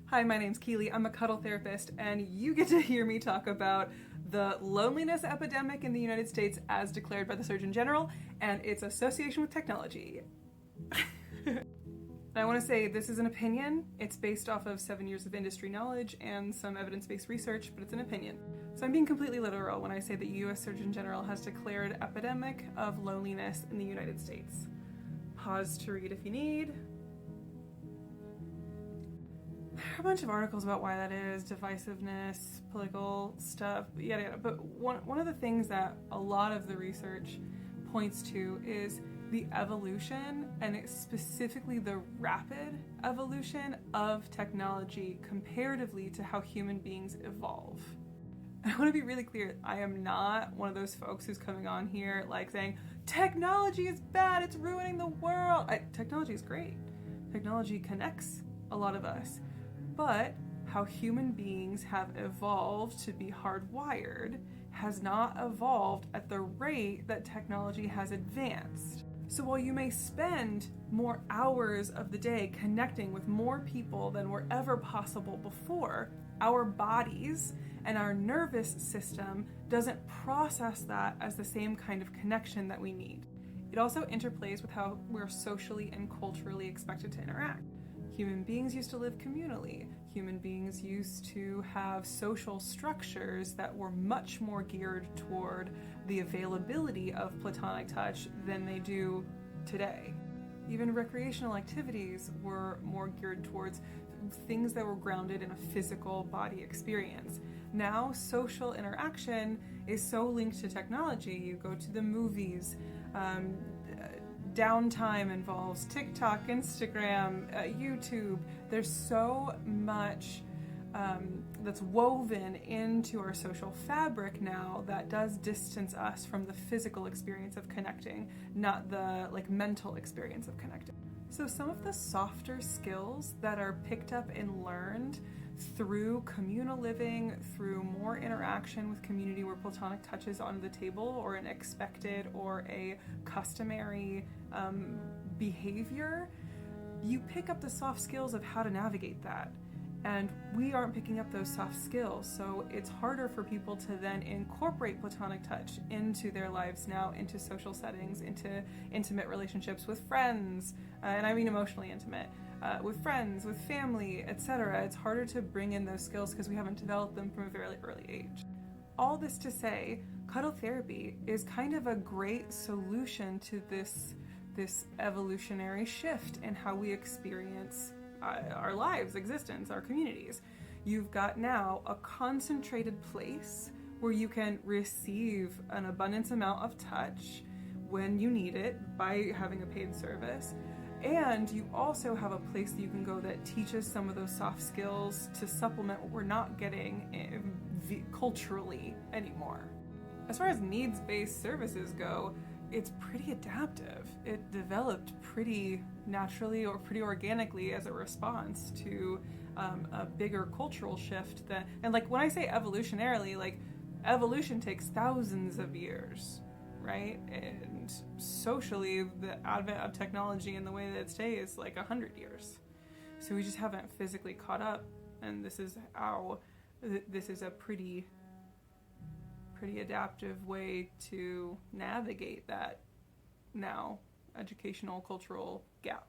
Hi, my name's Keeley. I'm a Cuddle Therapist, and you get to hear me talk about the loneliness epidemic in the United States as declared by the Surgeon General and its association with technology. I want to say this is an opinion. It's based off of 7 years of industry knowledge and some evidence-based research, but it's an opinion. So I'm being completely literal when I say that U.S. Surgeon General has declared epidemic of loneliness in the United States. Pause to read if you need. There are a bunch of articles about why that is, divisiveness, political stuff, yada yada. But one of the things that a lot of the research points to is the evolution, and specifically the rapid evolution of technology comparatively to how human beings evolve. And I want to be really clear, I am not one of those folks who's coming on here like saying, technology is bad, it's ruining the world. Technology is great. Technology connects a lot of us. But how human beings have evolved to be hardwired has not evolved at the rate that technology has advanced. So while you may spend more hours of the day connecting with more people than were ever possible before, our bodies and our nervous system doesn't process that as the same kind of connection that we need. It also interplays with how we're socially and culturally expected to interact. Human beings used to live communally. Human beings used to have social structures that were much more geared toward the availability of platonic touch than they do today. Even recreational activities were more geared towards things that were grounded in a physical body experience. Now, social interaction is so linked to technology. You go to the movies, downtime involves TikTok, Instagram, YouTube. There's so much that's woven into our social fabric now that does distance us from the physical experience of connecting, not the mental experience of connecting. So some of the softer skills that are picked up and learned through communal living, through more interaction with community where platonic touch is on the table or an expected or a customary behavior, you pick up the soft skills of how to navigate that. And we aren't picking up those soft skills, so it's harder for people to then incorporate platonic touch into their lives now, into social settings, into intimate relationships with friends, and I mean emotionally intimate, with friends, with family, etc. It's harder to bring in those skills because we haven't developed them from a very early age. All this to say, cuddle therapy is kind of a great solution to this evolutionary shift in how we experience our lives, existence, our communities. You've got now a concentrated place where you can receive an abundance amount of touch when you need it by having a paid service. And you also have a place that you can go that teaches some of those soft skills to supplement what we're not getting culturally anymore. As far as needs-based services go, it's pretty adaptive. It developed pretty naturally or pretty organically as a response to a bigger cultural shift. And when I say evolutionarily, evolution takes thousands of years, right? And socially, the advent of technology and the way that it's today is 100 years. So we just haven't physically caught up, and this is a pretty adaptive way to navigate that now educational cultural gap.